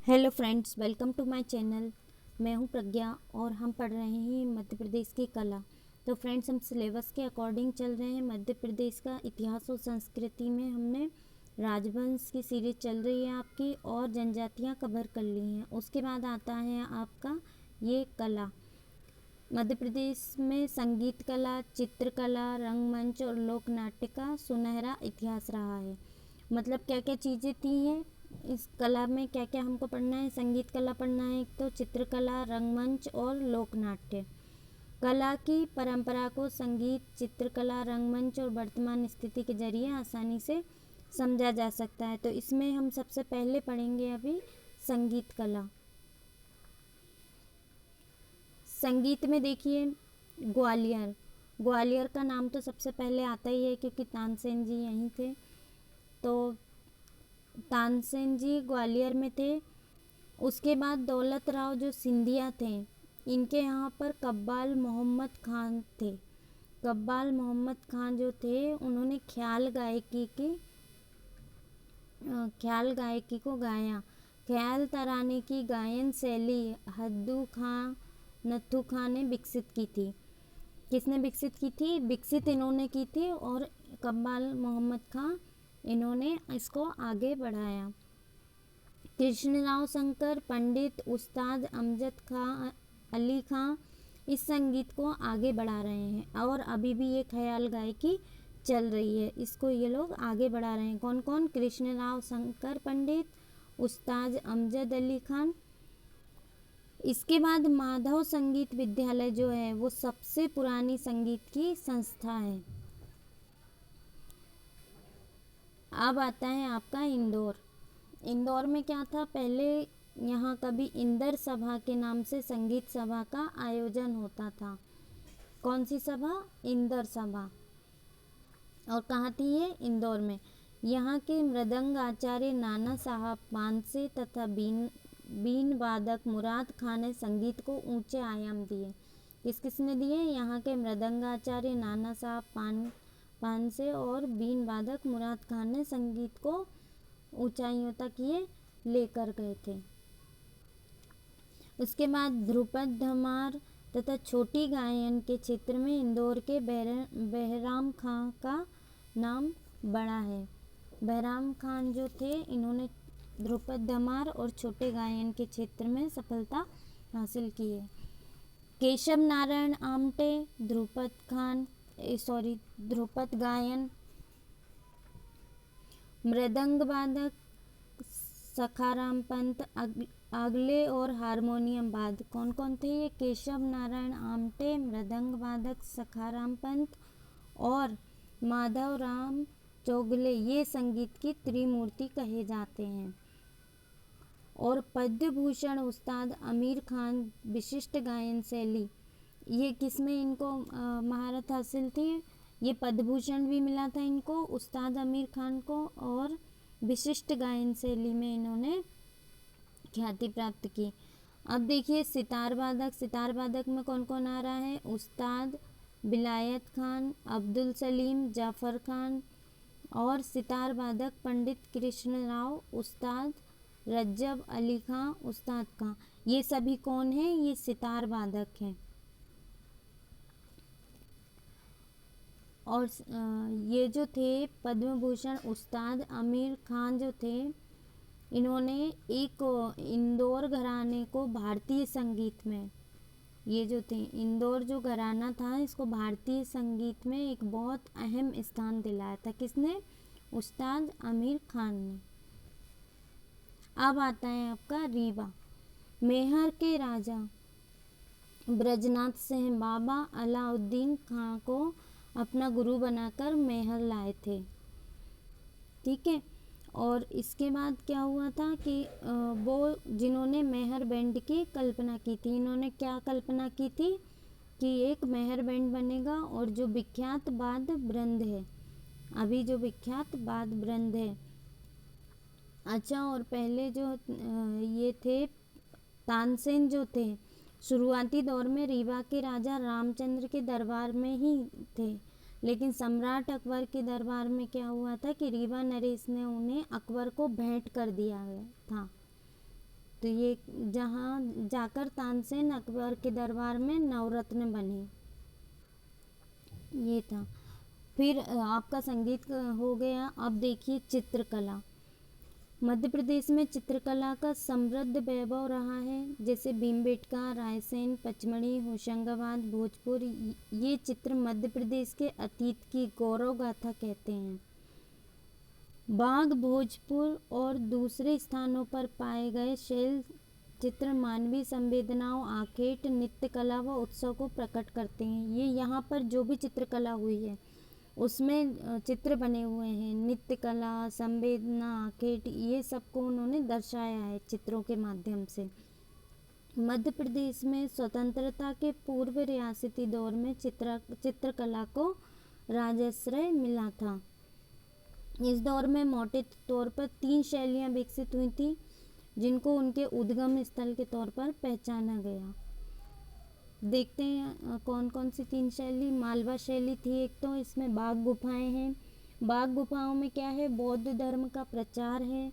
Hello friends, welcome to my channel. मैं हूं प्रज्ञा और हम पढ़ रहे हैं मध्य प्रदेश की कला। तो फ्रेंड्स, हम सिलेबस के अकॉर्डिंग चल रहे हैं। मध्य प्रदेश का इतिहास और संस्कृति में हमने राजवंश की सीरीज चल रही है आपकी, और जनजातियां कवर कर ली हैं। उसके बाद आता है आपका ये कला। मध्य प्रदेश में संगीत कला, चित्रकला, रंगमंच और लोक नाट्य का सुनहरा इतिहास रहा है। मतलब क्या क्या चीज़ें थी हैं इस कला में, क्या क्या हमको पढ़ना है। संगीत कला पढ़ना है, एक तो चित्रकला, रंगमंच और लोक नाट्य। कला की परंपरा को संगीत, चित्रकला, रंगमंच और वर्तमान स्थिति के जरिए आसानी से समझा जा सकता है। तो इसमें हम सबसे पहले पढ़ेंगे अभी संगीत कला। संगीत में देखिए, ग्वालियर। ग्वालियर का नाम तो सबसे पहले आता ही है क्योंकि तानसेन जी यहीं थे। तो तानसेन जी ग्वालियर में थे। उसके बाद दौलत राव जो सिंधिया थे, इनके यहाँ पर कव्वाल मोहम्मद खान थे। कव्वाल मोहम्मद खान जो थे, उन्होंने ख्याल गायकी को गाया। ख्याल तराने की गायन शैली हद्दू खां, नत्थू खां ने विकसित की थी। किसने विकसित की थी? विकसित इन्होंने की थी, और कव्वाल मोहम्मद खां, इन्होंने इसको आगे बढ़ाया। कृष्णराव शंकर पंडित, उस्ताद अमजद खां, अली खां इस संगीत को आगे बढ़ा रहे हैं, और अभी भी ये ख्याल गायकी चल रही है। इसको ये लोग आगे बढ़ा रहे हैं। कौन कौन? कृष्णराव शंकर पंडित, उस्ताद अमजद अली खान। इसके बाद माधव संगीत विद्यालय जो है, वो सबसे पुरानी संगीत की संस्था है। अब आता है आपका इंदौर। इंदौर में क्या था? पहले यहाँ कभी इंदर सभा के नाम से संगीत सभा का आयोजन होता था। कौन सी सभा? इंदर सभा। और कहाँ थी ये? इंदौर में। यहाँ के मृदंग आचार्य नाना साहब पानसे तथा बीन वादक मुराद खान ने संगीत को ऊंचे आयाम दिए। किस किस ने दिए? यहाँ के मृदंग आचार्य नाना साहब पानसे और बीन वादक मुराद खान ने संगीत को ऊंचाइयों तक ये लेकर गए थे। उसके बाद ध्रुपद धमार तथा छोटी गायन के क्षेत्र में इंदौर के बहराम खां का नाम बड़ा है। बहराम खान जो थे, इन्होंने ध्रुपद धमार और छोटे गायन के क्षेत्र में सफलता हासिल की है। केशव नारायण आमटे, ध्रुपद गायन, मृदंग वादक सखाराम पंत, अगले और हारमोनियम वादक। कौन कौन थे ये? केशव नारायण आमटे, मृदंग वादक सखाराम पंत और माधव राम चौगले, ये संगीत की त्रिमूर्ति कहे जाते हैं। और पद्म भूषण उस्ताद आमिर खान, विशिष्ट गायन शैली, ये किसमें इनको महारत हासिल थी? ये पद्म भूषण भी मिला था इनको, उस्ताद आमिर खान को, और विशिष्ट गायन शैली में इन्होंने ख्याति प्राप्त की। अब देखिए सितार वादक। सितार वादक में कौन कौन आ रहा है? उस्ताद बिलायत खान, अब्दुल सलीम, जाफर खान, और सितार वादक पंडित कृष्ण राव, उस्ताद रज्जब अली खां, उस्ताद खां। ये सभी कौन हैं? ये सितार वादक हैं। और ये जो थे पद्म भूषण उस्ताद आमिर खान जो थे, इन्होंने एक इंदौर घराने को भारतीय संगीत में, ये जो थे इंदौर जो घराना था, इसको भारतीय संगीत में एक बहुत अहम स्थान दिलाया था। किसने? उस्ताद आमिर खान ने। अब आता है आपका रीवा। मेहर के राजा ब्रजनाथ सिंह बाबा अलाउद्दीन खां को अपना गुरु बनाकर मेहर लाए थे। ठीक है। और इसके बाद क्या हुआ था कि वो जिन्होंने मेहर बैंड की कल्पना की थी, इन्होंने क्या कल्पना की थी कि एक मेहर बैंड बनेगा, और जो विख्यात वाद्य वृंद है, अभी जो विख्यात वाद्य वृंद है। अच्छा, और पहले जो ये थे तानसेन जो थे, शुरुआती दौर में रीवा के राजा रामचंद्र के दरबार में ही थे, लेकिन सम्राट अकबर के दरबार में क्या हुआ था कि रीवा नरेश ने उन्हें अकबर को भेंट कर दिया गया था। तो ये जहाँ जाकर तानसेन अकबर के दरबार में नवरत्न बने, ये था। फिर आपका संगीत हो गया। अब देखिए चित्रकला। मध्य प्रदेश में चित्रकला का समृद्ध वैभव रहा है। जैसे भीमबेटका, रायसेन, पचमढ़ी, होशंगाबाद, भोजपुर, ये चित्र मध्य प्रदेश के अतीत की गौरव गाथा कहते हैं। बाघ, भोजपुर और दूसरे स्थानों पर पाए गए शैल चित्र मानवीय संवेदनाओं, आखेट, नृत्य कला व उत्सव को प्रकट करते हैं। ये यहाँ पर जो भी चित्रकला हुई है उसमें चित्र बने हुए हैं, नृत्य कला, संवेदना, आखेट, ये सबको उन्होंने दर्शाया है चित्रों के माध्यम से। मध्य प्रदेश में स्वतंत्रता के पूर्व रियासती दौर में चित्रकला को राजाश्रय मिला था। इस दौर में मोटे तौर पर 3 शैलियाँ विकसित हुई थी, जिनको उनके उद्गम स्थल के तौर पर पहचाना गया। देखते हैं कौन कौन सी 3 शैली। मालवा शैली थी एक, तो इसमें बाघ गुफाएं हैं। बाघ गुफाओं में क्या है, बौद्ध धर्म का प्रचार है।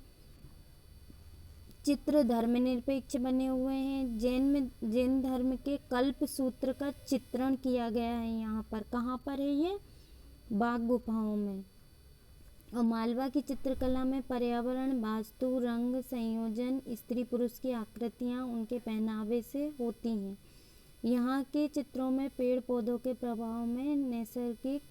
चित्र धर्मनिरपेक्ष बने हुए हैं। जैन धर्म के कल्प सूत्र का चित्रण किया गया है यहाँ पर। कहाँ पर है ये, बाघ गुफाओं में। और मालवा की चित्रकला में पर्यावरण, वास्तु, रंग संयोजन, स्त्री पुरुष की आकृतियाँ उनके पहनावे से होती हैं। यहाँ के चित्रों में पेड़ पौधों के प्रभाव में नैसर्गिक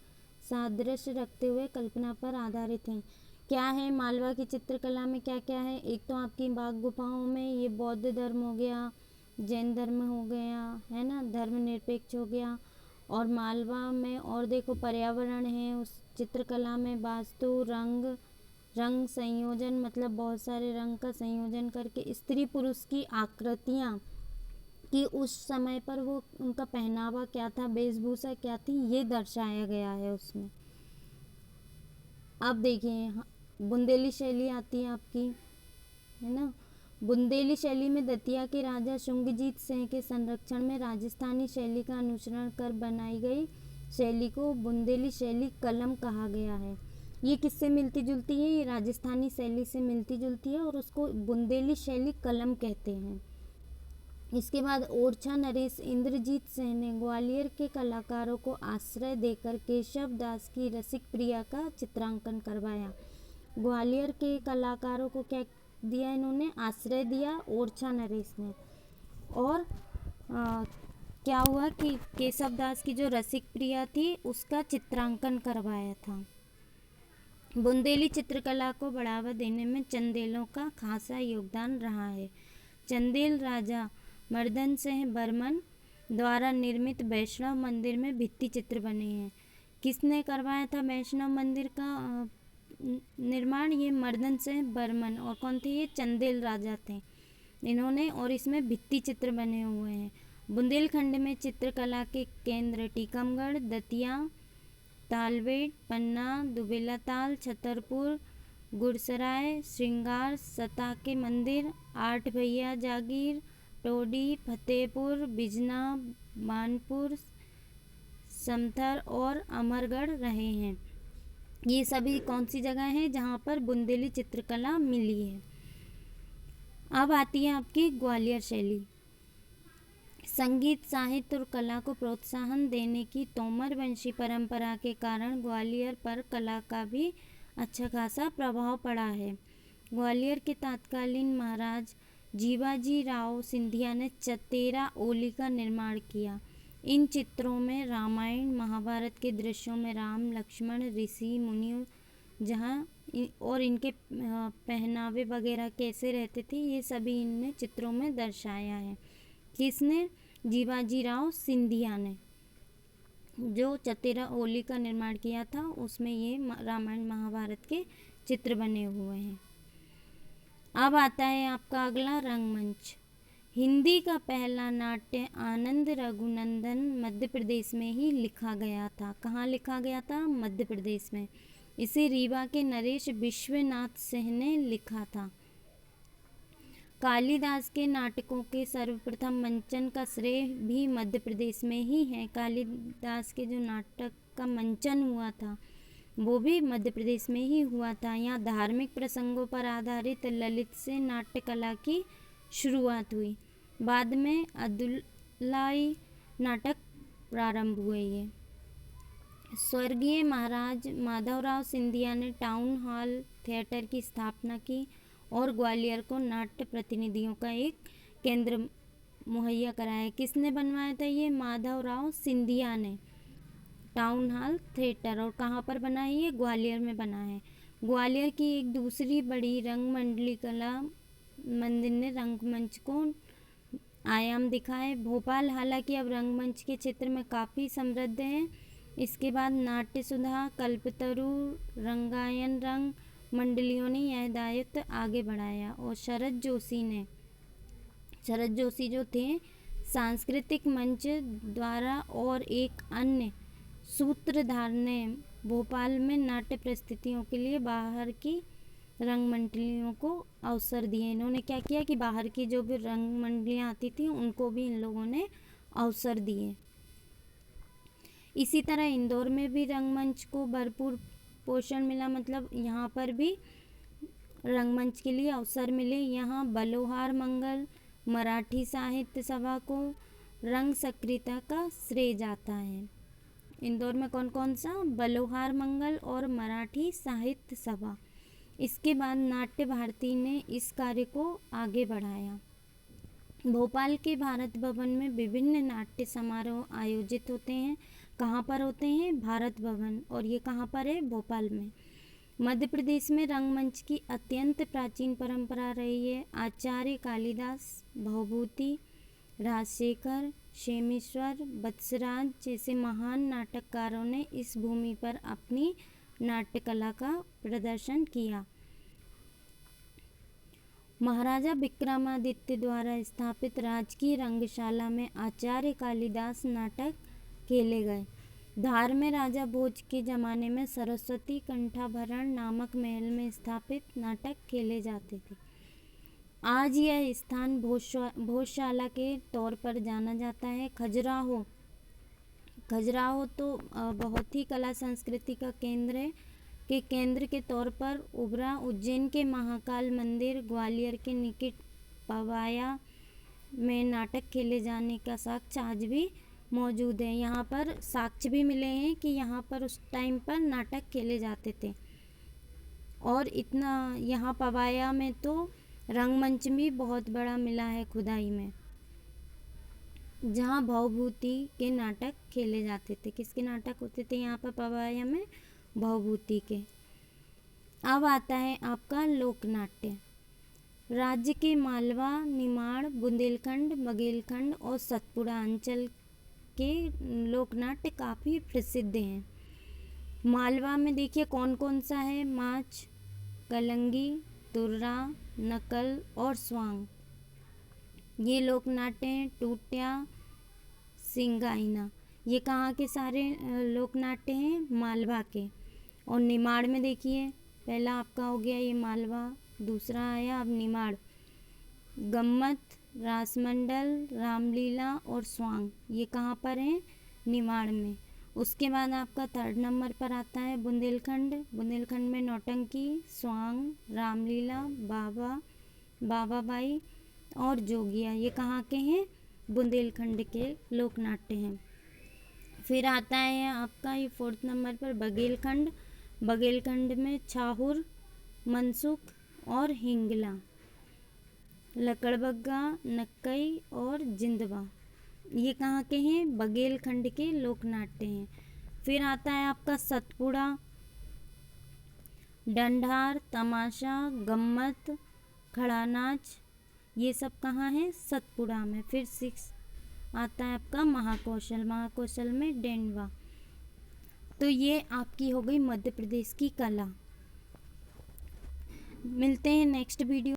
सादृश्य रखते हुए कल्पना पर आधारित हैं। क्या है मालवा की चित्रकला में, क्या क्या है, एक तो आपकी बाघ गुफाओं में ये बौद्ध धर्म हो गया, जैन धर्म हो गया, है ना, धर्मनिरपेक्ष हो गया। और मालवा में और देखो पर्यावरण है उस चित्रकला में, वास्तु, रंग संयोजन, मतलब बहुत सारे रंग का संयोजन करके स्त्री पुरुष की आकृतियाँ कि उस समय पर वो उनका पहनावा क्या था, वेशभूषा क्या थी, ये दर्शाया गया है उसमें। अब देखिए बुंदेली शैली आती है आपकी, है ना। बुंदेली शैली में दतिया के राजा शुंगजीत सिंह के संरक्षण में राजस्थानी शैली का अनुसरण कर बनाई गई शैली को बुंदेली शैली कलम कहा गया है। ये किससे मिलती जुलती है, ये राजस्थानी शैली से मिलती जुलती है और उसको बुंदेली शैली कलम कहते हैं। इसके बाद ओरछा नरेश इंद्रजीत सिंह ने ग्वालियर के कलाकारों को आश्रय देकर केशव दास की रसिक प्रिया का चित्रांकन करवाया। ग्वालियर के कलाकारों को क्या दिया इन्होंने, आश्रय दिया ओरछा नरेश ने। और क्या हुआ कि केशव दास की जो रसिक प्रिया थी उसका चित्रांकन करवाया था। बुंदेली चित्रकला को बढ़ावा देने में चंदेलों का खासा योगदान रहा है। चंदेल राजा मर्दन सिंह बर्मन द्वारा निर्मित वैष्णव मंदिर में भित्ति चित्र बने हैं। किसने करवाया था वैष्णव मंदिर का निर्माण, ये मर्दन सिंह बर्मन। और कौन थे ये, चंदेल राजा थे इन्होंने। और इसमें भित्ति चित्र बने हुए हैं। बुंदेलखंड में चित्रकला के केंद्र टीकमगढ़, दतिया, तालबेट, पन्ना, दुबेलाताल, छतरपुर, गुरसराय, श्रृंगार, सता के मंदिर, आठ भैया जागीर, टोडी, फतेहपुर, बिजना, मानपुर, समथर और अमरगढ़ रहे हैं। ये सभी कौन सी जगह हैं जहाँ पर बुंदेली चित्रकला मिली है। अब आती है आपकी ग्वालियर शैली। संगीत, साहित्य और कला को प्रोत्साहन देने की तोमर वंशी परंपरा के कारण ग्वालियर पर कला का भी अच्छा खासा प्रभाव पड़ा है। ग्वालियर के तत्कालीन महाराज जीवाजी राव सिंधिया ने चतेरा ओली का निर्माण किया। इन चित्रों में रामायण महाभारत के दृश्यों में राम लक्ष्मण ऋषि मुनि जहाँ और इनके पहनावे वगैरह कैसे रहते थे ये सभी इनने चित्रों में दर्शाया है। किसने, जीवाजी राव सिंधिया ने, जो चतेरा ओली का निर्माण किया था उसमें ये रामायण महाभारत के चित्र बने हुए हैं। अब आता है आपका अगला रंगमंच। हिंदी का पहला नाट्य आनंद रघुनंदन मध्य प्रदेश में ही लिखा गया था। कहाँ लिखा गया था, मध्य प्रदेश में। इसे रीवा के नरेश विश्वनाथ सिंह ने लिखा था। कालिदास के नाटकों के सर्वप्रथम मंचन का श्रेय भी मध्य प्रदेश में ही है। कालिदास के जो नाटक का मंचन हुआ था वो भी मध्य प्रदेश में ही हुआ था। यहाँ धार्मिक प्रसंगों पर आधारित ललित से नाट्य कला की शुरुआत हुई। बाद में अदुल्लाई नाटक प्रारंभ हुए। ये स्वर्गीय महाराज माधवराव सिंधिया ने टाउन हॉल थिएटर की स्थापना की और ग्वालियर को नाट्य प्रतिनिधियों का एक केंद्र मुहैया कराया। किसने बनवाया था? ये माधवराव सिंधिया ने टाउन हॉल थिएटर। और कहाँ पर बना है? ये ग्वालियर में बना है। ग्वालियर की एक दूसरी बड़ी रंगमंडली कला मंदिर ने रंगमंच को आयाम दिखाए। भोपाल हालांकि अब रंगमंच के क्षेत्र में काफ़ी समृद्ध है। इसके बाद नाट्य सुधा, कल्पतरु, रंगायन रंग मंडलियों ने यह दायित्व आगे बढ़ाया। और शरद जोशी जो थे सांस्कृतिक मंच द्वारा और एक अन्य सूत्रधार ने भोपाल में नाट्य प्रस्तुतियों के लिए बाहर की रंगमंडलियों को अवसर दिए। इन्होंने क्या किया कि बाहर की जो भी रंगमंडलियाँ आती थी उनको भी इन लोगों ने अवसर दिए। इसी तरह इंदौर में भी रंगमंच को भरपूर पोषण मिला, मतलब यहाँ पर भी रंगमंच के लिए अवसर मिले। यहाँ बलोहार मंगल मराठी साहित्य सभा को रंग सक्रियता का श्रेय जाता है। इंदौर में कौन कौन सा? बलोहार मंगल और मराठी साहित्य सभा। इसके बाद नाट्य भारती ने इस कार्य को आगे बढ़ाया। भोपाल के भारत भवन में विभिन्न नाट्य समारोह आयोजित होते हैं। कहाँ पर होते हैं? भारत भवन। और ये कहाँ पर है? भोपाल में। मध्य प्रदेश में रंगमंच की अत्यंत प्राचीन परंपरा रही है। आचार्य कालिदास, भवभूति, राजशेखर, क्षेमेश्वर, बत्सराज जैसे महान नाटककारों ने इस भूमि पर अपनी नाट्य कला का प्रदर्शन किया। महाराजा विक्रमादित्य द्वारा स्थापित राजकीय रंगशाला में आचार्य कालिदास नाटक खेले गए। धार में राजा भोज के ज़माने में सरस्वती कंठाभरण नामक महल में स्थापित नाटक खेले जाते थे। आज यह स्थान भोजशाला के तौर पर जाना जाता है। खजुराहो तो बहुत ही कला संस्कृति का केंद्र है के केंद्र के तौर पर उभरा। उज्जैन के महाकाल मंदिर, ग्वालियर के निकट पवाया में नाटक खेले जाने का साक्ष्य आज भी मौजूद है। यहाँ पर साक्ष्य भी मिले हैं कि यहाँ पर उस टाइम पर नाटक खेले जाते थे। और इतना यहाँ पवाया में तो रंगमंच भी बहुत बड़ा मिला है खुदाई में, जहाँ भवभूति के नाटक खेले जाते थे। किसके नाटक होते थे यहाँ पर पवाया में? भवभूति के। अब आता है आपका लोकनाट्य। राज्य के मालवा, निमाड़, बुंदेलखंड, बघेलखंड और सतपुड़ा अंचल के लोकनाट्य काफ़ी प्रसिद्ध हैं। मालवा में देखिए कौन कौन सा है? माच, कलंगी, तुर्रा, नकल और स्वांग। ये लोकनाट्य हैं। टूटिया, सिंगाइना, ये कहाँ के सारे लोकनाट्य हैं? मालवा के। और निमाड़ में देखिए पहला आपका हो गया ये मालवा, दूसरा आया अब निमाड़। गम्मत, रासमंडल, रामलीला और स्वांग, ये कहाँ पर हैं? निमाड़ में। उसके बाद आपका 3rd नंबर पर आता है बुंदेलखंड। बुंदेलखंड में नौटंकी, स्वांग, रामलीला, बाबाबाई और जोगिया, ये कहाँ के हैं? बुंदेलखंड के लोकनाट्य हैं। फिर आता है आपका ये 4th नंबर पर बघेलखंड। बघेलखंड में छाहुर, मनसुख और हिंगला, लकड़बग्गा, नक्कई और जिंदवा, ये कहाँ के हैं? बघेलखंड के लोकनाट्य हैं। फिर आता है आपका सतपुड़ा। डंडार, तमाशा, गम्मत, खड़ा नाच, ये सब कहाँ है? सतपुड़ा में। फिर 6 आता है आपका महाकौशल। महाकौशल में डेंडवा। तो ये आपकी हो गई मध्य प्रदेश की कला। मिलते हैं नेक्स्ट वीडियो।